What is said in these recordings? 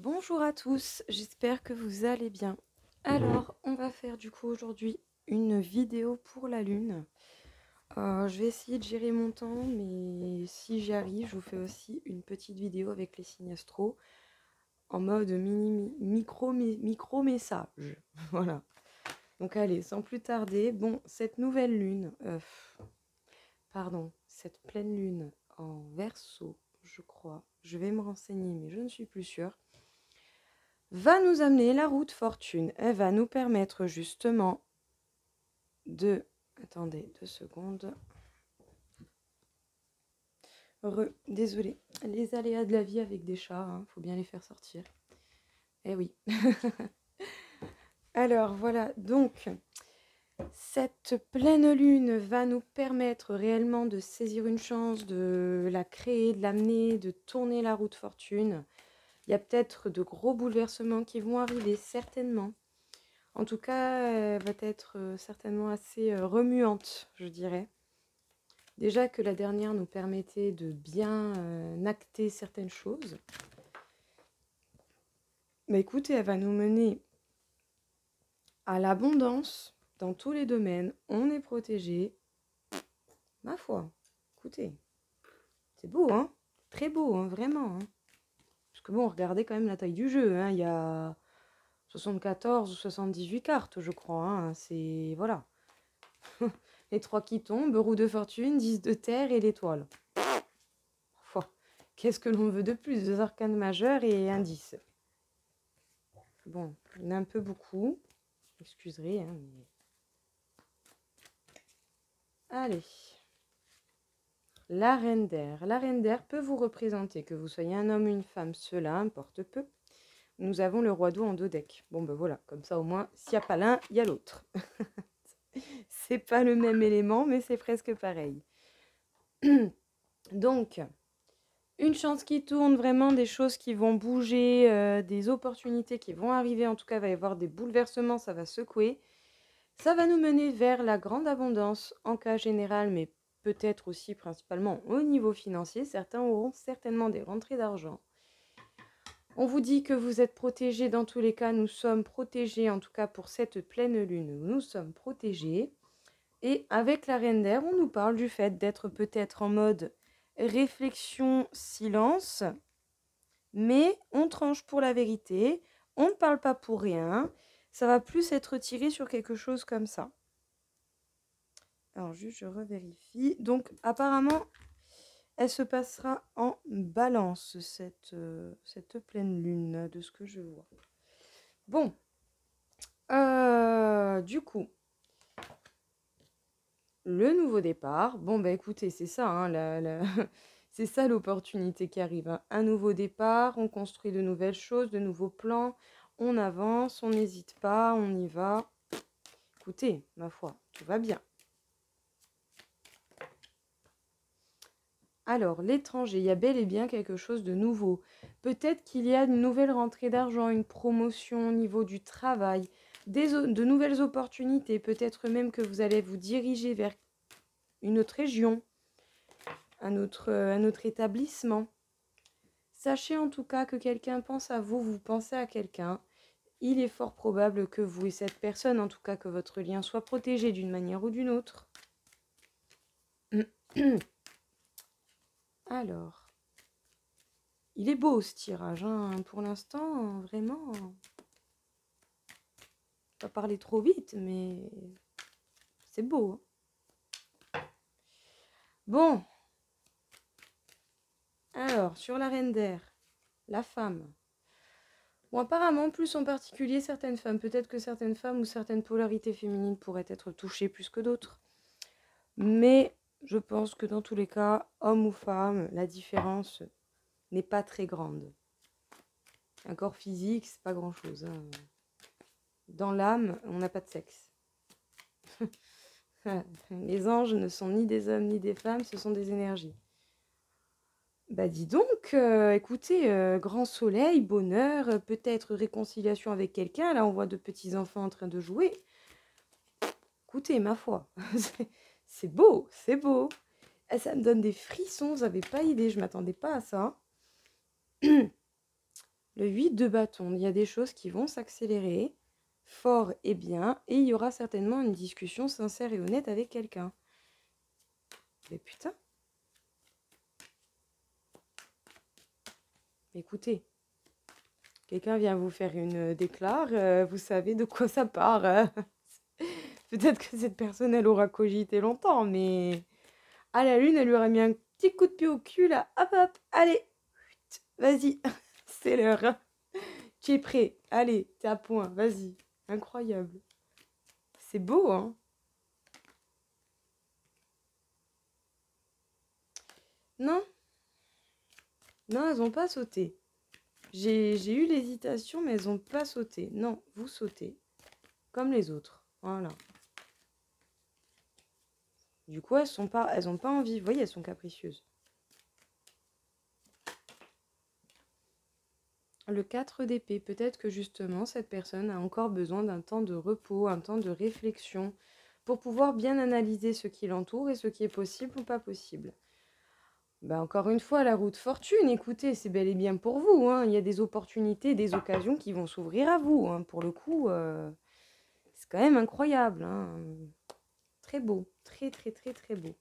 Bonjour à tous, j'espère que vous allez bien. Alors, on va faire du coup aujourd'hui une vidéo pour la lune. Je vais essayer de gérer mon temps, mais si j'y arrive, je vous fais aussi une petite vidéo avec les signes astro en mode micro message. Voilà. Donc allez, sans plus tarder, bon, cette nouvelle lune, cette pleine lune en Verseau, je crois. Je vais me renseigner, mais je ne suis plus sûre. Va nous amener la route fortune. Elle va nous permettre justement de... Attendez 2 secondes. Désolée. Les aléas de la vie avec des chats, hein, faut bien les faire sortir. Eh oui. Alors voilà, donc cette pleine lune va nous permettre réellement de saisir une chance, de la créer, de l'amener, de tourner la route fortune. Il y a peut-être de gros bouleversements qui vont arriver, certainement. En tout cas, elle va être certainement assez remuante, je dirais. Déjà que la dernière nous permettait de bien acter certaines choses. Mais écoutez, elle va nous mener à l'abondance dans tous les domaines. On est protégé. Ma foi, écoutez, c'est beau, hein? Très beau, hein, vraiment. Hein, parce que bon, regardez quand même la taille du jeu. Hein, il y a 74 ou 78 cartes, je crois. Hein, c'est... Voilà. Les 3 qui tombent, roue de fortune, 10 de terre et l'étoile. Qu'est-ce que l'on veut de plus? 2 arcanes majeurs et un 10. Bon, il y en a un peu beaucoup. Excuserez. Hein, mais... Allez. La reine d'air. La reine d'air peut vous représenter, que vous soyez un homme ou une femme, cela importe peu. Nous avons le roi d'eau en 2 decks. Bon ben voilà, comme ça au moins, s'il n'y a pas l'un, il y a l'autre. C'est pas le même élément, mais c'est presque pareil. Donc, une chance qui tourne, vraiment des choses qui vont bouger, des opportunités qui vont arriver. En tout cas, il va y avoir des bouleversements, ça va secouer. Ça va nous mener vers la grande abondance en cas général, mais peut-être aussi principalement au niveau financier. Certains auront certainement des rentrées d'argent. On vous dit que vous êtes protégés dans tous les cas. Nous sommes protégés, en tout cas pour cette pleine lune, nous sommes protégés. Et avec la reine d'air, on nous parle du fait d'être peut-être en mode réflexion, silence, mais on tranche pour la vérité, on ne parle pas pour rien, ça va plus être tiré sur quelque chose comme ça. Alors juste, je revérifie. Donc apparemment, elle se passera en balance, cette pleine lune, de ce que je vois. Bon, du coup... Le nouveau départ, bon bah écoutez, c'est ça, hein, c'est ça l'opportunité qui arrive. Hein. Un nouveau départ, on construit de nouvelles choses, de nouveaux plans, on avance, on n'hésite pas, on y va. Écoutez, ma foi, tout va bien. Alors, l'étranger, il y a bel et bien quelque chose de nouveau. Peut-être qu'il y a une nouvelle rentrée d'argent, une promotion au niveau du travail, de nouvelles opportunités, peut-être même que vous allez vous diriger vers une autre région, un autre établissement. Sachez en tout cas que quelqu'un pense à vous, vous pensez à quelqu'un. Il est fort probable que vous et cette personne, en tout cas que votre lien soit protégé d'une manière ou d'une autre. Alors, il est beau ce tirage, hein, pour l'instant, vraiment. Pas parler trop vite, mais c'est beau. Hein. Bon. Alors, sur la reine d'air, la femme. Bon, apparemment, plus en particulier certaines femmes. Peut-être que certaines femmes ou certaines polarités féminines pourraient être touchées plus que d'autres. Mais je pense que dans tous les cas, homme ou femme, la différence n'est pas très grande. Un corps physique, c'est pas grand-chose. Hein. Dans l'âme, on n'a pas de sexe. Les anges ne sont ni des hommes ni des femmes, ce sont des énergies. Bah dis donc, écoutez, grand soleil, bonheur, peut-être réconciliation avec quelqu'un. Là, on voit de petits enfants en train de jouer. Écoutez, ma foi, c'est beau, c'est beau. Et ça me donne des frissons, vous n'avez pas idée, je ne m'attendais pas à ça. Le Le 8 de bâton, il y a des choses qui vont s'accélérer fort et bien, et il y aura certainement une discussion sincère et honnête avec quelqu'un. Mais putain. Écoutez, quelqu'un vient vous faire une déclare, vous savez de quoi ça part. Peut-être que cette personne, elle aura cogité longtemps, mais à la lune, elle lui aurait mis un petit coup de pied au cul, là. Hop, hop, allez, vas-y, c'est l'heure. Tu es prêt, allez, t'es à point, vas-y. Incroyable. C'est beau, hein? Non, non, elles n'ont pas sauté. J'ai eu l'hésitation, mais elles n'ont pas sauté. Non, vous sautez. Comme les autres. Voilà. Du coup, elles ont pas envie. Vous voyez, elles sont capricieuses. Le 4 d'épée. Peut-être que justement, cette personne a encore besoin d'un temps de repos, un temps de réflexion, pour pouvoir bien analyser ce qui l'entoure et ce qui est possible ou pas possible. Bah, encore une fois, la roue de fortune, écoutez, c'est bel et bien pour vous, hein. Il y a des opportunités, des occasions qui vont s'ouvrir à vous, hein. Pour le coup, c'est quand même incroyable, hein. Très beau, très très très très beau.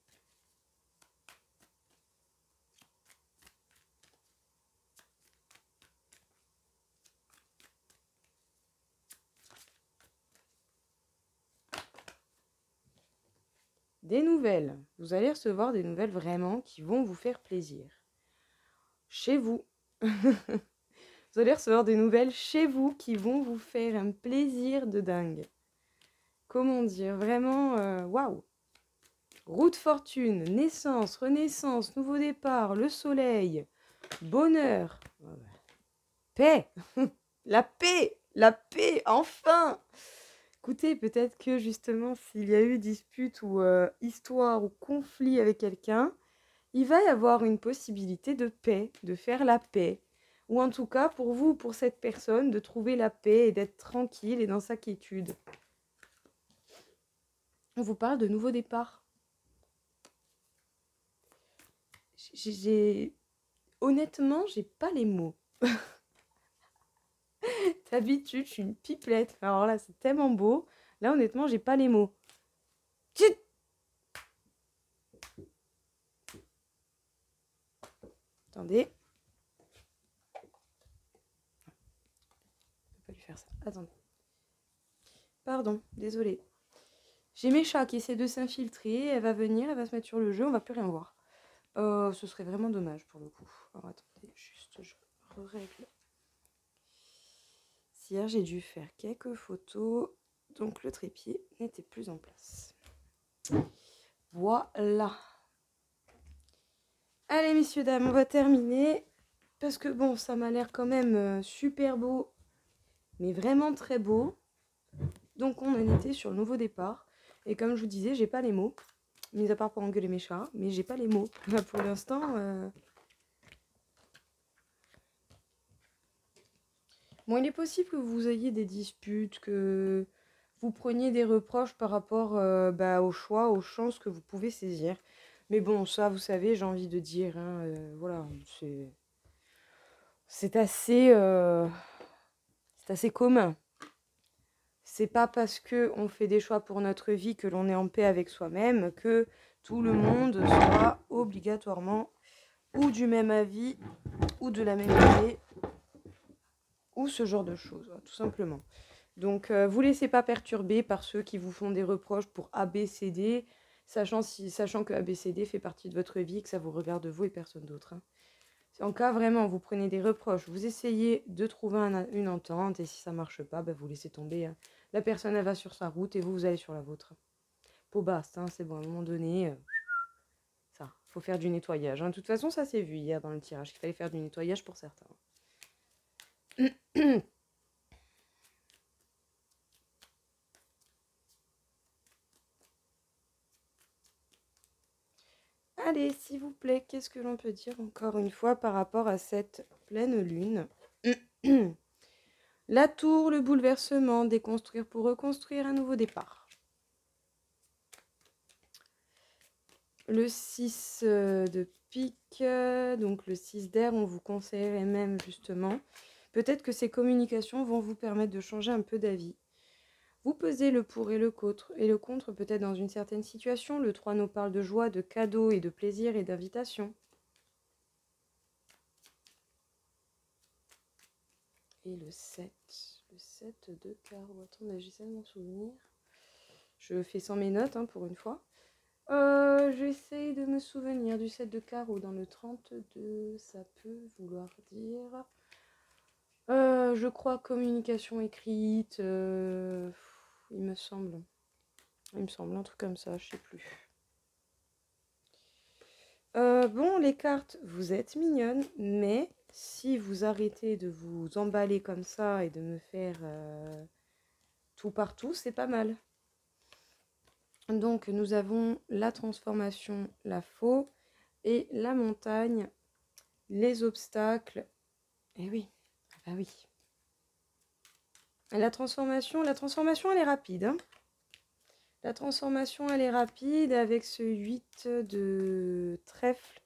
Des nouvelles. Vous allez recevoir des nouvelles vraiment qui vont vous faire plaisir. Chez vous. Vous allez recevoir des nouvelles chez vous qui vont vous faire un plaisir de dingue. Comment dire? Vraiment, waouh! Roue de fortune, naissance, renaissance, nouveau départ, le soleil, bonheur, paix, la paix, enfin! Écoutez, peut-être que justement, s'il y a eu dispute ou histoire ou conflit avec quelqu'un, il va y avoir une possibilité de paix, de faire la paix. Ou en tout cas, pour vous, pour cette personne, de trouver la paix et d'être tranquille et dans sa quiétude. On vous parle de nouveau départ. Honnêtement, j'ai pas les mots. D'habitude, je suis une pipelette. Alors là, c'est tellement beau. Là, honnêtement, j'ai pas les mots. Chut. Attendez. Je peux pas lui faire ça. Attendez. Pardon, désolée. J'ai mes chats qui essaient de s'infiltrer. Elle va venir, elle va se mettre sur le jeu. On va plus rien voir. Ce serait vraiment dommage pour le coup. Alors attendez, juste je règle. Hier, j'ai dû faire quelques photos. Donc le trépied n'était plus en place. Voilà. Allez, messieurs, dames, on va terminer. Parce que bon, ça m'a l'air quand même super beau. Mais vraiment très beau. Donc on en était sur le nouveau départ. Et comme je vous disais, j'ai pas les mots. Mis à part pour engueuler mes chats. Mais j'ai pas les mots. Là, pour l'instant... Bon, il est possible que vous ayez des disputes, que vous preniez des reproches par rapport au choix, aux chances que vous pouvez saisir. Mais bon, ça, vous savez, j'ai envie de dire, hein, voilà, c'est assez, c'est assez commun. C'est pas parce que on fait des choix pour notre vie que l'on est en paix avec soi-même que tout le monde sera obligatoirement ou du même avis ou de la même idée ou ce genre de choses, voilà, tout simplement. Donc, vous laissez pas perturber par ceux qui vous font des reproches pour A, B, C, D, sachant que A, B, C, D fait partie de votre vie et que ça vous regarde vous et personne d'autre, hein. En cas vraiment, vous prenez des reproches, vous essayez de trouver une entente et si ça marche pas, vous laissez tomber, hein. La personne, elle va sur sa route et vous allez sur la vôtre. Peau basse, hein, c'est bon, à un moment donné, ça, faut faire du nettoyage, hein. De toute façon, ça s'est vu hier dans le tirage qu'il fallait faire du nettoyage pour certains. Allez, s'il vous plaît, qu'est-ce que l'on peut dire encore une fois par rapport à cette pleine lune? La tour, le bouleversement, déconstruire pour reconstruire, un nouveau départ. Le 6 de pique, donc le 6 d'air, on vous conseillerait même justement Peut-être que ces communications vont vous permettre de changer un peu d'avis. Vous pesez le pour et le contre peut-être dans une certaine situation. Le 3 nous parle de joie, de cadeaux et de plaisir et d'invitation. Et le 7 de carreau. Attendez, j'essaie de m'en souvenir. Je fais sans mes notes pour une fois. J'essaye de me souvenir du 7 de carreau dans le 32. Ça peut vouloir dire... je crois communication écrite. Il me semble un truc comme ça, je sais plus. Bon, les cartes, vous êtes mignonnes, mais si vous arrêtez de vous emballer comme ça et de me faire tout partout, c'est pas mal. Donc, nous avons la transformation, la faux, et la montagne, les obstacles. Eh oui, ah bah oui. La transformation, elle est rapide. La transformation, elle est rapide avec ce 8 de trèfle.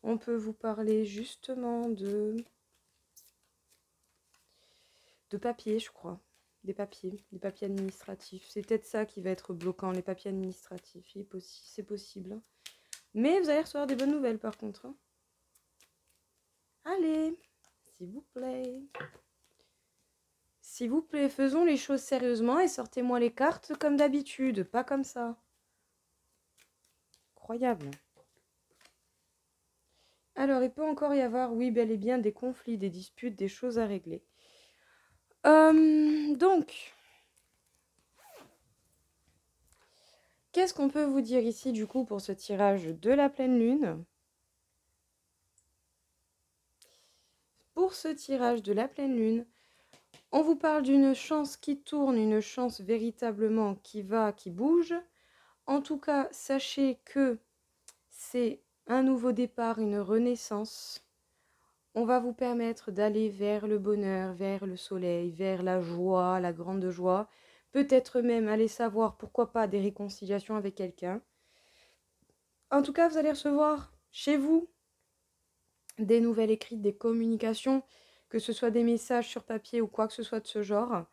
On peut vous parler justement de papier, je crois. Des papiers administratifs. C'est peut-être ça qui va être bloquant, les papiers administratifs. C'est possible. Mais vous allez recevoir des bonnes nouvelles par contre. Allez, s'il vous plaît. S'il vous plaît, faisons les choses sérieusement et sortez-moi les cartes comme d'habitude, pas comme ça. Incroyable. Alors, il peut encore y avoir, oui, bel et bien, des conflits, des disputes, des choses à régler. Donc, qu'est-ce qu'on peut vous dire ici, du coup, pour ce tirage de la pleine lune? Pour ce tirage de la pleine lune, on vous parle d'une chance qui tourne, une chance véritablement qui va, qui bouge. En tout cas, sachez que c'est un nouveau départ, une renaissance. On va vous permettre d'aller vers le bonheur, vers le soleil, vers la joie, la grande joie. Peut-être même aller savoir, pourquoi pas, des réconciliations avec quelqu'un. En tout cas, vous allez recevoir chez vous des nouvelles écrites, des communications, que ce soit des messages sur papier ou quoi que ce soit de ce genre,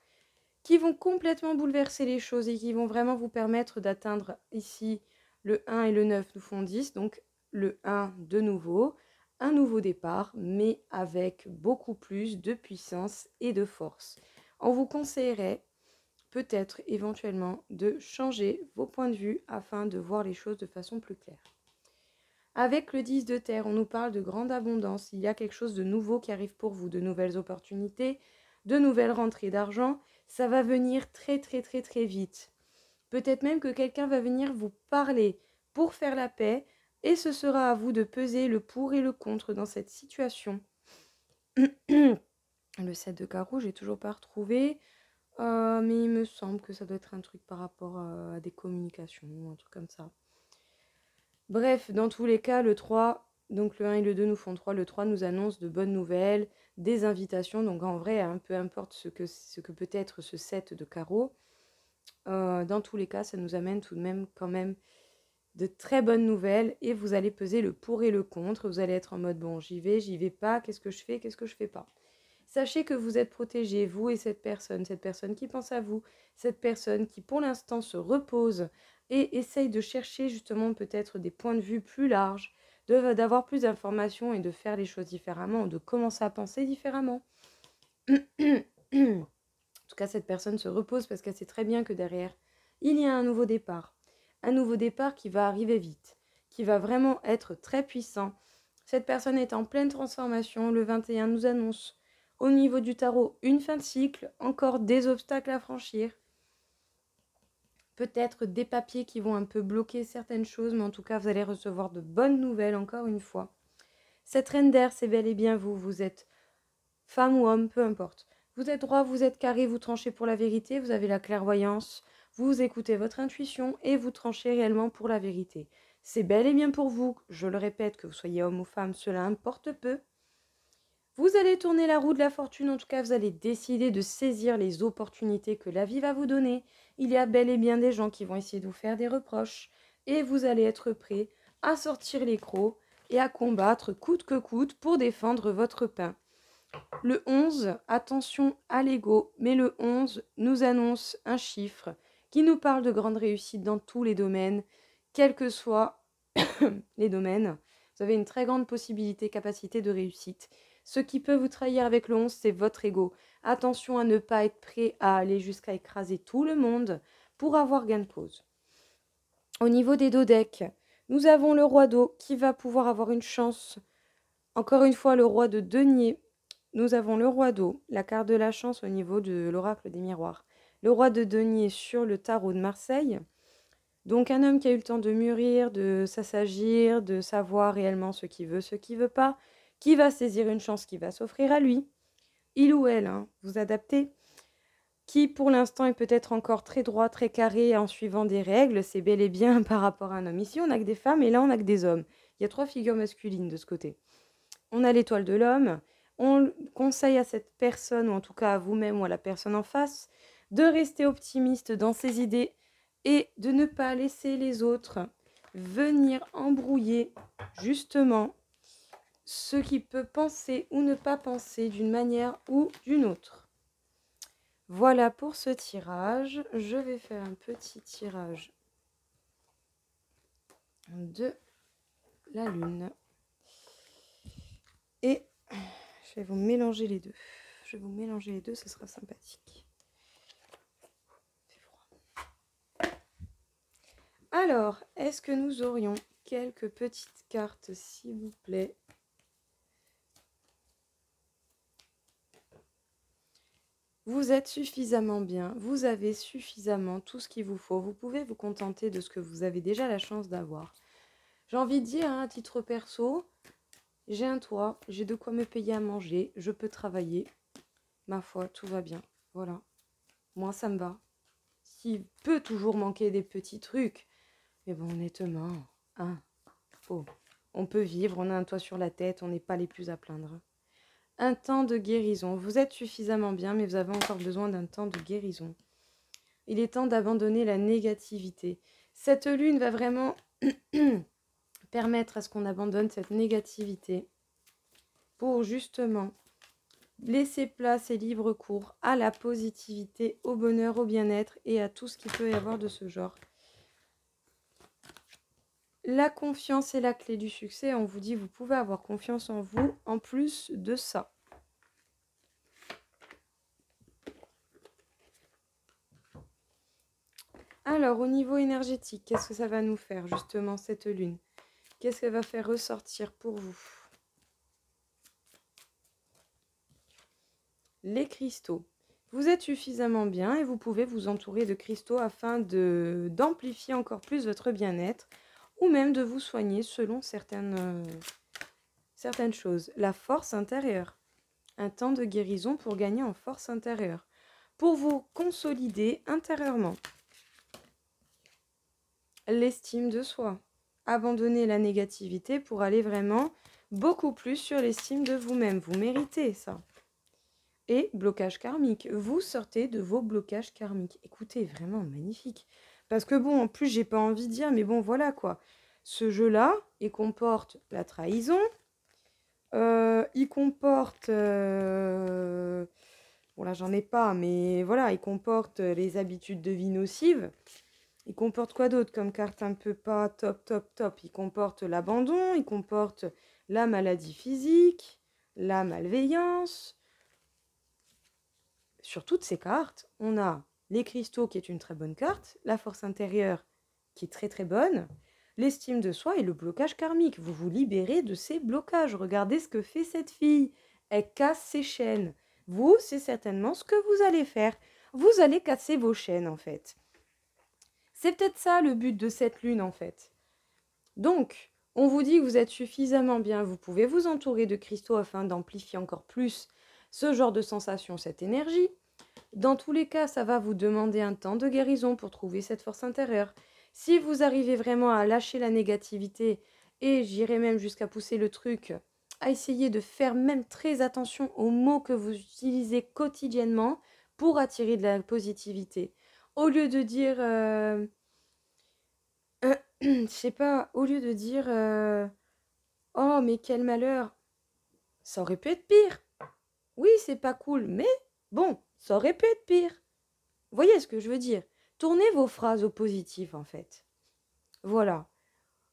qui vont complètement bouleverser les choses et qui vont vraiment vous permettre d'atteindre ici le 1 et le 9 nous font 10, donc le 1 de nouveau, un nouveau départ, mais avec beaucoup plus de puissance et de force. On vous conseillerait peut-être éventuellement de changer vos points de vue afin de voir les choses de façon plus claire. Avec le 10 de terre, on nous parle de grande abondance. Il y a quelque chose de nouveau qui arrive pour vous, de nouvelles opportunités, de nouvelles rentrées d'argent. Ça va venir très très très très vite. Peut-être même que quelqu'un va venir vous parler pour faire la paix et ce sera à vous de peser le pour et le contre dans cette situation. Le 7 de carreau, j'ai toujours pas retrouvé. Mais il me semble que ça doit être un truc par rapport à des communications, un truc comme ça. Bref, dans tous les cas, le 3, donc le 1 et le 2 nous font 3. Le 3 nous annonce de bonnes nouvelles, des invitations. Donc en vrai, peu importe ce que peut être ce 7 de carreau, dans tous les cas, ça nous amène tout de même quand même de très bonnes nouvelles. Et vous allez peser le pour et le contre. Vous allez être en mode, bon, j'y vais pas, qu'est-ce que je fais pas. Sachez que vous êtes protégés, vous et cette personne qui pense à vous, cette personne qui pour l'instant se repose et essaye de chercher justement peut-être des points de vue plus larges, d'avoir plus d'informations et de faire les choses différemment, de commencer à penser différemment. En tout cas, cette personne se repose parce qu'elle sait très bien que derrière, il y a un nouveau départ. Un nouveau départ qui va arriver vite, qui va vraiment être très puissant. Cette personne est en pleine transformation. Le 21 nous annonce au niveau du tarot, une fin de cycle, encore des obstacles à franchir. Peut-être des papiers qui vont un peu bloquer certaines choses, mais en tout cas, vous allez recevoir de bonnes nouvelles, encore une fois. Cette reine d'air, c'est bel et bien vous. Vous êtes femme ou homme, peu importe. Vous êtes droit, vous êtes carré, vous tranchez pour la vérité, vous avez la clairvoyance, vous écoutez votre intuition et vous tranchez réellement pour la vérité. C'est bel et bien pour vous, je le répète, que vous soyez homme ou femme, cela importe peu. Vous allez tourner la roue de la fortune, en tout cas vous allez décider de saisir les opportunités que la vie va vous donner. Il y a bel et bien des gens qui vont essayer de vous faire des reproches et vous allez être prêt à sortir les crocs et à combattre coûte que coûte pour défendre votre pain. Le 11, attention à l'ego, mais le 11 nous annonce un chiffre qui nous parle de grande réussite dans tous les domaines, quels que soient les domaines. Vous avez une très grande possibilité, capacité de réussite. Ce qui peut vous trahir avec le 11, c'est votre ego. Attention à ne pas être prêt à aller jusqu'à écraser tout le monde pour avoir gain de cause. Au niveau des dos decks, nous avons le roi d'eau qui va pouvoir avoir une chance. Encore une fois, le roi de denier. Nous avons le roi d'eau, la carte de la chance au niveau de l'oracle des miroirs. Le roi de denier sur le tarot de Marseille. Donc un homme qui a eu le temps de mûrir, de s'assagir, de savoir réellement ce qu'il veut, ce qu'il veut pas, qui va saisir une chance qui va s'offrir à lui. Il ou elle, hein, vous adaptez. Qui pour l'instant est peut-être encore très droit, très carré en suivant des règles, c'est bel et bien par rapport à un homme. Ici, on n'a que des femmes et là, on n'a que des hommes. Il y a 3 figures masculines de ce côté. On a l'étoile de l'homme. On conseille à cette personne, ou en tout cas à vous-même ou à la personne en face, de rester optimiste dans ses idées et de ne pas laisser les autres venir embrouiller justement ce qui peut penser ou ne pas penser d'une manière ou d'une autre. Voilà pour ce tirage. Je vais faire un petit tirage de la lune. Et je vais vous mélanger les deux. Je vais vous mélanger les deux, ce sera sympathique. Alors, est-ce que nous aurions quelques petites cartes, s'il vous plaît? Vous êtes suffisamment bien, vous avez suffisamment tout ce qu'il vous faut. Vous pouvez vous contenter de ce que vous avez déjà la chance d'avoir. J'ai envie de dire, hein, à titre perso, j'ai un toit, j'ai de quoi me payer à manger, je peux travailler. Ma foi, tout va bien. Voilà. Moi, ça me va. S'il peut toujours manquer des petits trucs, mais bon, honnêtement, hein, on peut vivre, on a un toit sur la tête, on n'est pas les plus à plaindre. Un temps de guérison. Vous êtes suffisamment bien, mais vous avez encore besoin d'un temps de guérison. Il est temps d'abandonner la négativité. Cette lune va vraiment permettre à ce qu'on abandonne cette négativité pour justement laisser place et libre cours à la positivité, au bonheur, au bien-être et à tout ce qu'il peut y avoir de ce genre. La confiance est la clé du succès. On vous dit, vous pouvez avoir confiance en vous en plus de ça. Alors, au niveau énergétique, qu'est-ce que ça va nous faire, justement, cette lune? Qu'est-ce qu'elle va faire ressortir pour vous? Les cristaux. Vous êtes suffisamment bien et vous pouvez vous entourer de cristaux afin d'amplifier encore plus votre bien-être ou même de vous soigner selon certaines choses. La force intérieure. Un temps de guérison pour gagner en force intérieure. Pour vous consolider intérieurement. L'estime de soi. Abandonner la négativité pour aller vraiment beaucoup plus sur l'estime de vous-même. Vous méritez ça. Et blocage karmique. Vous sortez de vos blocages karmiques. Écoutez, vraiment magnifique. Parce que bon, en plus, j'ai pas envie de dire, mais bon, voilà quoi. Ce jeu-là, il comporte la trahison. Il comporte... bon là, j'en ai pas, mais voilà, il comporte les habitudes de vie nocives. Il comporte quoi d'autre comme carte un peu pas top, top, top? Il comporte l'abandon, il comporte la maladie physique, la malveillance. Sur toutes ces cartes, on a les cristaux qui est une très bonne carte, la force intérieure qui est très très bonne, l'estime de soi et le blocage karmique. Vous vous libérez de ces blocages. Regardez ce que fait cette fille. Elle casse ses chaînes. Vous, c'est certainement ce que vous allez faire. Vous allez casser vos chaînes en fait. C'est peut-être ça le but de cette lune en fait. Donc, on vous dit que vous êtes suffisamment bien, vous pouvez vous entourer de cristaux afin d'amplifier encore plus ce genre de sensation, cette énergie. Dans tous les cas, ça va vous demander un temps de guérison pour trouver cette force intérieure. Si vous arrivez vraiment à lâcher la négativité, et j'irai même jusqu'à pousser le truc, à essayer de faire même très attention aux mots que vous utilisez quotidiennement pour attirer de la positivité. Au lieu de dire... je sais pas, au lieu de dire oh mais quel malheur, ça aurait pu être pire. Oui, c'est pas cool, mais bon, ça aurait pu être pire. Vous voyez ce que je veux dire? Tournez vos phrases au positif, en fait. Voilà.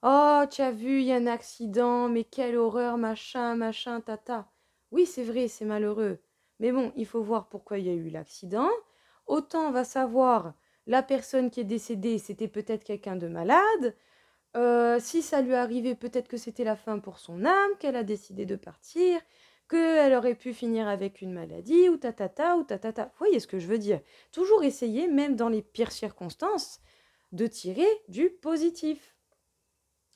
Oh, tu as vu, il y a un accident, mais quelle horreur, machin, machin, tata. Oui, c'est vrai, c'est malheureux. Mais bon, il faut voir pourquoi il y a eu l'accident. Autant on va savoir, la personne qui est décédée, c'était peut-être quelqu'un de malade. Si ça lui arrivait, peut-être que c'était la fin pour son âme, qu'elle a décidé de partir, qu'elle aurait pu finir avec une maladie, ou tatata, ou tatata. Vous voyez ce que je veux dire? Toujours essayer, même dans les pires circonstances, de tirer du positif.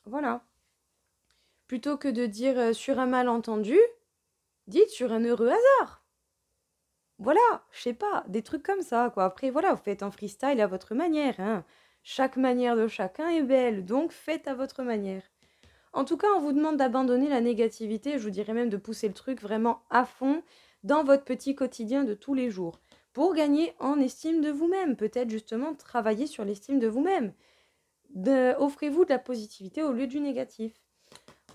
Voilà. Plutôt que de dire sur un malentendu, dites sur un heureux hasard. Voilà, je sais pas, des trucs comme ça, quoi. Après, voilà, vous faites en freestyle à votre manière, hein. Chaque manière de chacun est belle, donc faites à votre manière. En tout cas, on vous demande d'abandonner la négativité, je vous dirais même de pousser le truc vraiment à fond dans votre petit quotidien de tous les jours. Pour gagner en estime de vous-même, peut-être justement travailler sur l'estime de vous-même. Offrez-vous de la positivité au lieu du négatif.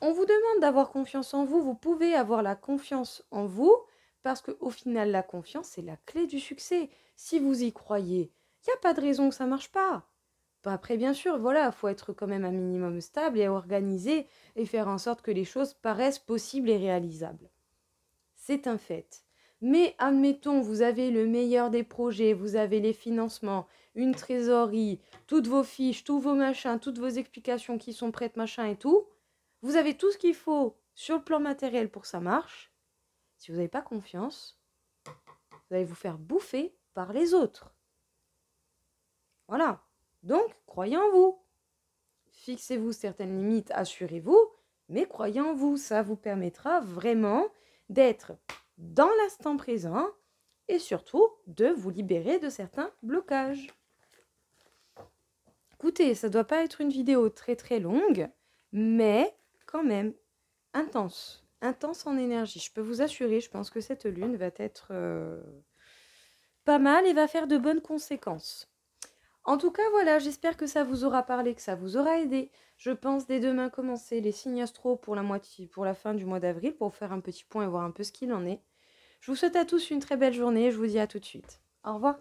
On vous demande d'avoir confiance en vous, vous pouvez avoir la confiance en vous, parce qu'au final, la confiance, c'est la clé du succès. Si vous y croyez, il n'y a pas de raison que ça ne marche pas. Après, bien sûr, voilà, il faut être quand même un minimum stable et organisé et faire en sorte que les choses paraissent possibles et réalisables. C'est un fait. Mais admettons, vous avez le meilleur des projets, vous avez les financements, une trésorerie, toutes vos fiches, tous vos machins, toutes vos explications qui sont prêtes, machin et tout. Vous avez tout ce qu'il faut sur le plan matériel pour que ça marche. Si vous n'avez pas confiance, vous allez vous faire bouffer par les autres. Voilà. Donc, croyez en vous. Fixez-vous certaines limites, assurez-vous, mais croyez en vous. Ça vous permettra vraiment d'être dans l'instant présent et surtout de vous libérer de certains blocages. Écoutez, ça ne doit pas être une vidéo très très longue, mais quand même intense. Intense en énergie. Je peux vous assurer, je pense que cette lune va être pas mal et va faire de bonnes conséquences. En tout cas, voilà, j'espère que ça vous aura parlé, que ça vous aura aidé. Je pense dès demain commencer les signes astro pour la fin du mois d'avril, pour faire un petit point et voir un peu ce qu'il en est. Je vous souhaite à tous une très belle journée, je vous dis à tout de suite. Au revoir.